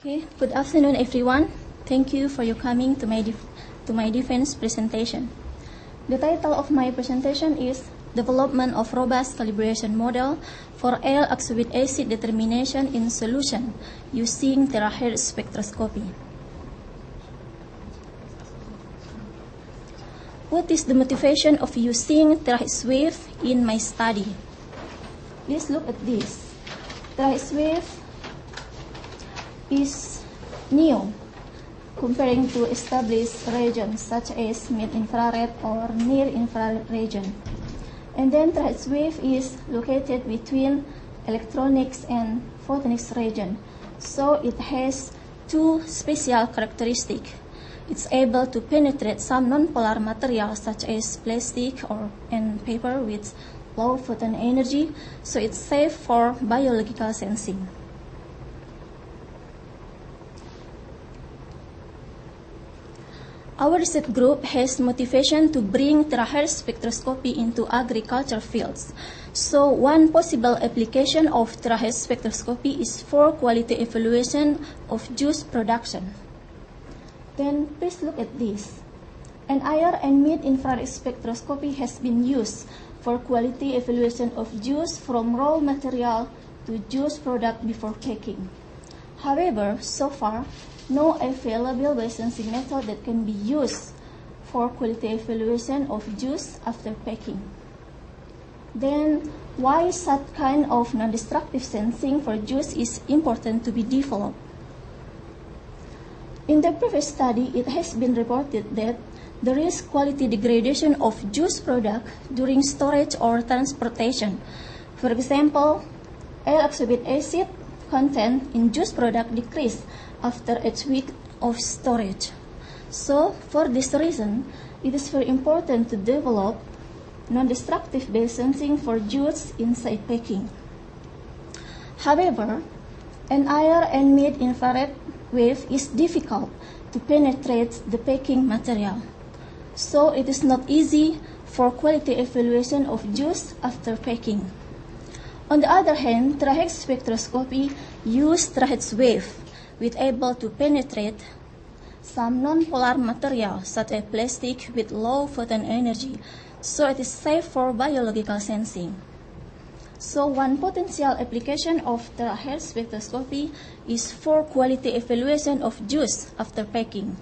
Okay, good afternoon, everyone. Thank you for your coming to my defense presentation. The title of my presentation is Development of Robust Calibration Model for L oxalic acid Determination in Solution using Terahertz Spectroscopy. What is the motivation of using terahertz wave in my study? Please look at this. Terahertz wave is new comparing to established regions such as mid-infrared or near-infrared region. And then terahertz wave is located between electronics and photonics region. So it has two special characteristics. It's able to penetrate some non-polar materials such as plastic and paper with low photon energy, so it's safe for biological sensing. Our research group has motivation to bring terahertz spectroscopy into agriculture fields. So one possible application of terahertz spectroscopy is for quality evaluation of juice production. Then please look at this. An IR and mid-infrared spectroscopy has been used for quality evaluation of juice from raw material to juice product before packing. However, so far, no available biosensing method that can be used for quality evaluation of juice after packing. Then, why such kind of non-destructive sensing for juice is important to be developed? In the previous study, it has been reported that there is quality degradation of juice product during storage or transportation. For example, L-oxalic acid content in juice product decreased after a week of storage. So, for this reason, it is very important to develop non-destructive biosensing for juice inside packing. However, an IR and mid-infrared wave is difficult to penetrate the packing material. So it is not easy for quality evaluation of juice after packing. On the other hand, terahertz spectroscopy uses terahertz wave, which able to penetrate some non-polar material such as plastic with low photon energy, so it is safe for biological sensing. So one potential application of terahertz spectroscopy is for quality evaluation of juice after packing.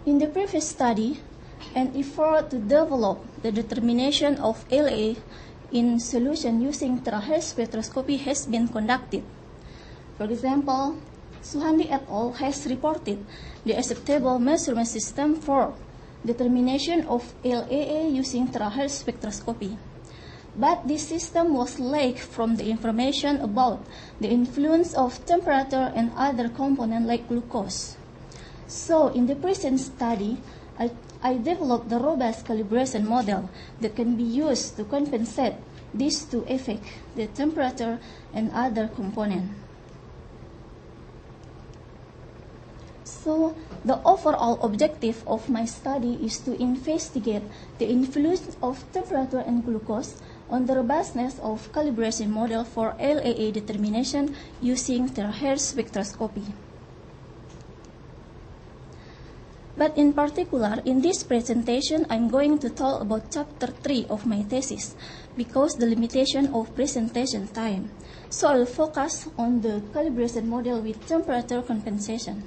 In the previous study, an effort to develop the determination of LA in solution using terahertz spectroscopy has been conducted. For example, Suhandi et al. Has reported the acceptable measurement system for determination of LAA using terahertz spectroscopy. But this system was lack from the information about the influence of temperature and other components like glucose. So in the present study, I developed the robust calibration model that can be used to compensate these two effects, the temperature and other components. So the overall objective of my study is to investigate the influence of temperature and glucose on the robustness of calibration model for LAA determination using terahertz spectroscopy. But in particular, in this presentation, I'm going to talk about chapter 3 of my thesis because the limitation of presentation time. So I'll focus on the calibration model with temperature compensation.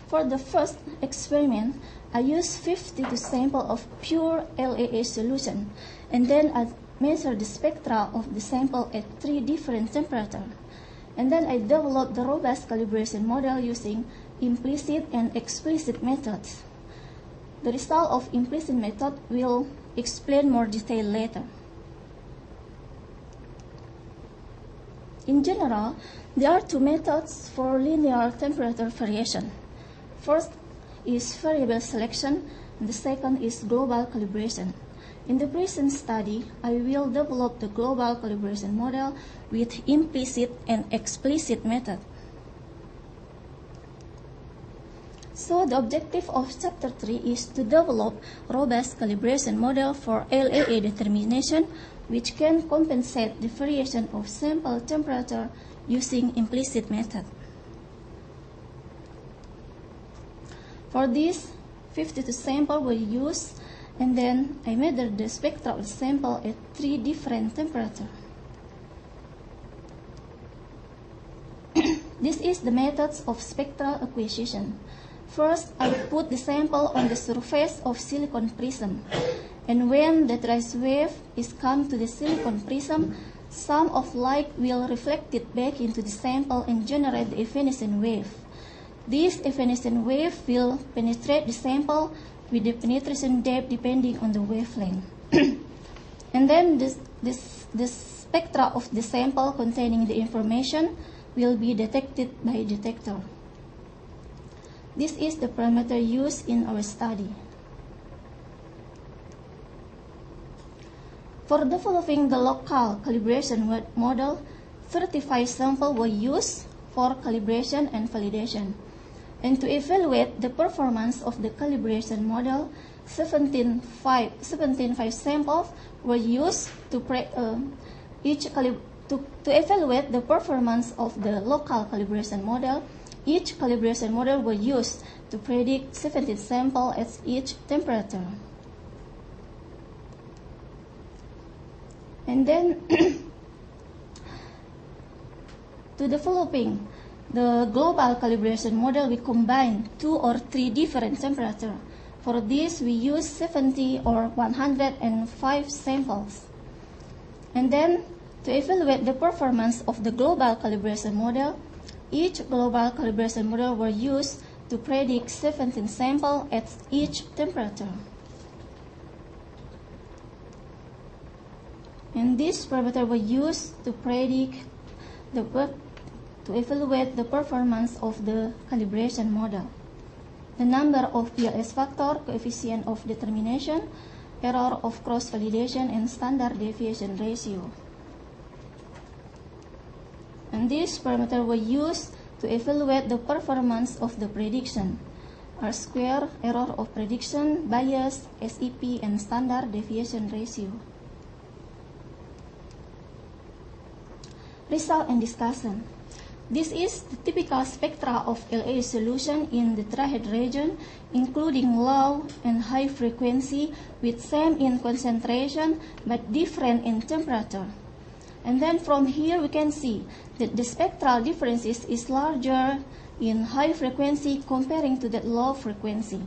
For the first experiment, I used 52 samples of pure LAA solution, and then I measured the spectra of the sample at 3 different temperatures. And then I developed the robust calibration model using implicit and explicit methods. The result of implicit method will explain more detail later. In general, there are two methods for linear temperature variation. First is variable selection, and the second is global calibration. In the present study, I will develop the global calibration model with implicit and explicit method. So the objective of Chapter 3 is to develop robust calibration model for LAA determination, which can compensate the variation of sample temperature using implicit method. For this, 52 samples were used, and then I measured the spectra of the sample at 3 different temperatures. This is the methods of spectral acquisition. First, I put the sample on the surface of silicon prism, and when the trace wave is come to the silicon prism, some of light will reflect it back into the sample and generate the evanescent wave. This evanescent wave will penetrate the sample with the penetration depth depending on the wavelength. And then the spectra of the sample containing the information will be detected by detector. This is the parameter used in our study. For developing the local calibration model, 35 samples were used for calibration and validation. And to evaluate the performance of the calibration model, 17 samples were used to evaluate the performance of the local calibration model. Each calibration model was used to predict 17 samples at each temperature. And then, to developing the global calibration model, we combine 2 or 3 different temperatures. For this, we use 70 or 105 samples. And then, to evaluate the performance of the global calibration model, each global calibration model was used to predict 17 samples at each temperature. And this parameter was used to predict to evaluate the performance of the calibration model. The number of PLS factor, coefficient of determination, error of cross-validation, and standard deviation ratio. And this parameter was used to evaluate the performance of the prediction, R-square, error of prediction, bias, SEP, and standard deviation ratio. Result and discussion. This is the typical spectra of LA solution in the triad region, including low and high frequency with same in concentration but different in temperature. And then from here we can see that the spectral differences is larger in high frequency comparing to the low frequency.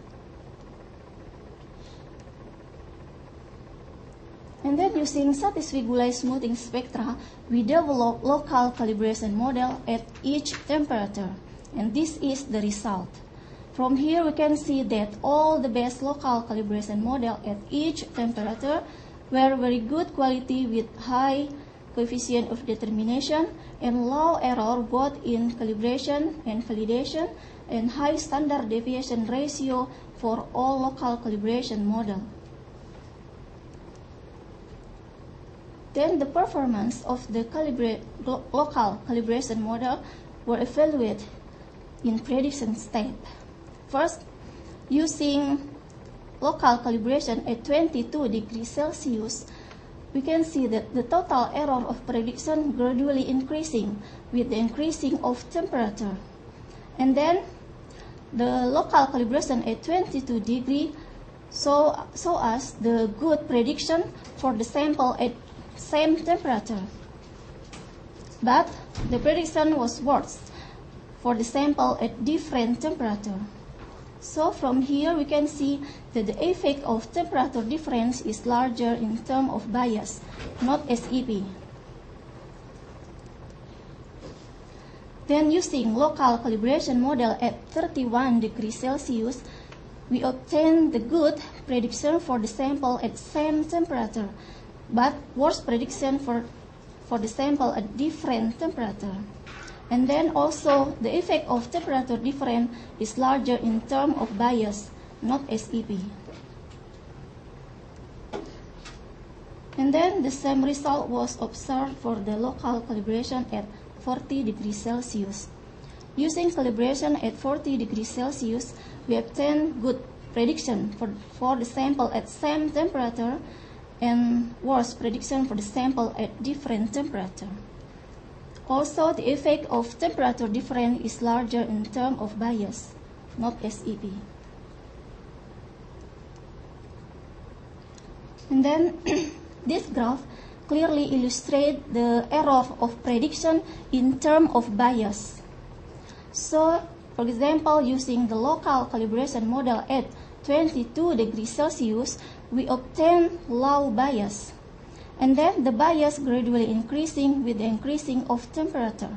And then using satisfigulized smoothing spectra, we develop local calibration model at each temperature. And this is the result. From here we can see that all the best local calibration model at each temperature were very good quality with high coefficient of determination and low error both in calibration and validation, and high standard deviation ratio for all local calibration model. Then the performance of the local calibration model were evaluated in prediction step. First, using local calibration at 22 degrees Celsius, we can see that the total error of prediction gradually increasing with the increasing of temperature. And then the local calibration at 22 degrees show us the good prediction for the sample at same temperature. But the prediction was worse for the sample at different temperature. So from here we can see that the effect of temperature difference is larger in terms of bias, not SEP. Then using local calibration model at 31 degrees Celsius, we obtain the good prediction for the sample at same temperature, but worse prediction for the sample at different temperature. And then also the effect of temperature difference is larger in terms of bias, not SEP. And then the same result was observed for the local calibration at 40 degrees Celsius. using calibration at 40 degrees Celsius, we obtain good prediction for the sample at same temperature and worse prediction for the sample at different temperature. Also, the effect of temperature difference is larger in terms of bias, not SEP. And then this graph clearly illustrates the error of prediction in terms of bias. So, for example, using the local calibration model at 22 degrees Celsius, we obtain low bias. And then the bias gradually increasing with the increasing of temperature.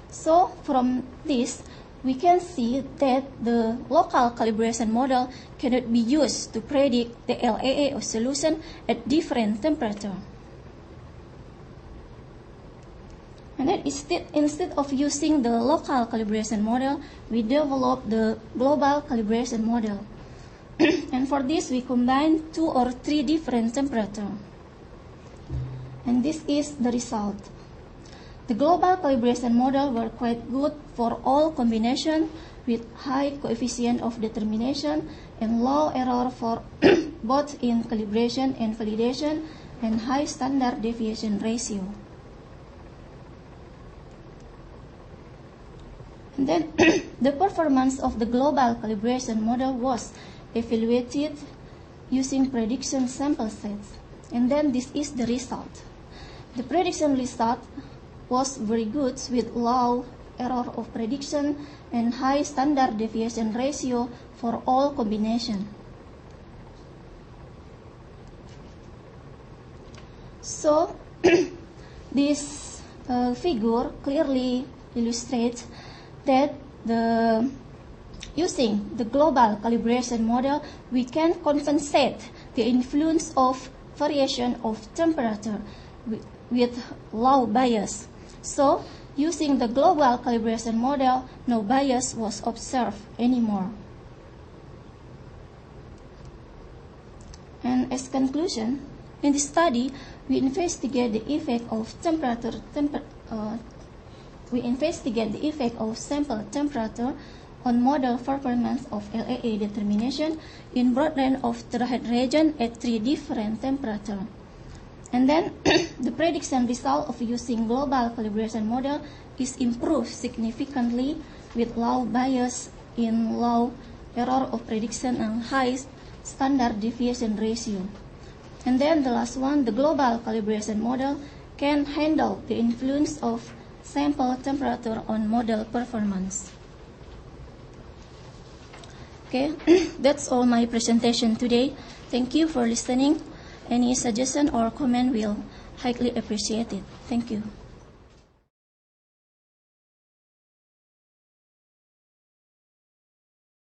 So, from this, we can see that the local calibration model cannot be used to predict the LAA of solution at different temperature. And then instead of using the local calibration model, we develop the global calibration model. And for this, we combine 2 or 3 different temperatures. And this is the result. The global calibration model were quite good for all combinations with high coefficient of determination and low error for both in calibration and validation and high standard deviation ratio. And then the performance of the global calibration model was evaluated using prediction sample sets. And then this is the result. The prediction result was very good with low error of prediction and high standard deviation ratio for all combinations. So this figure clearly illustrates that using the global calibration model, we can compensate the influence of variation of temperature with low bias. So, using the global calibration model, no bias was observed anymore. And as conclusion, in this study, we investigate the effect of sample temperature on model performance of LAA determination in broad range of terahertz region at 3 different temperatures. And then the prediction result of using global calibration model is improved significantly with low bias in low error of prediction and high standard deviation ratio. And then the last one, the global calibration model can handle the influence of sample temperature on model performance. Okay, that's all my presentation today. Thank you for listening. Any suggestion or comment will highly appreciate it. Thank you.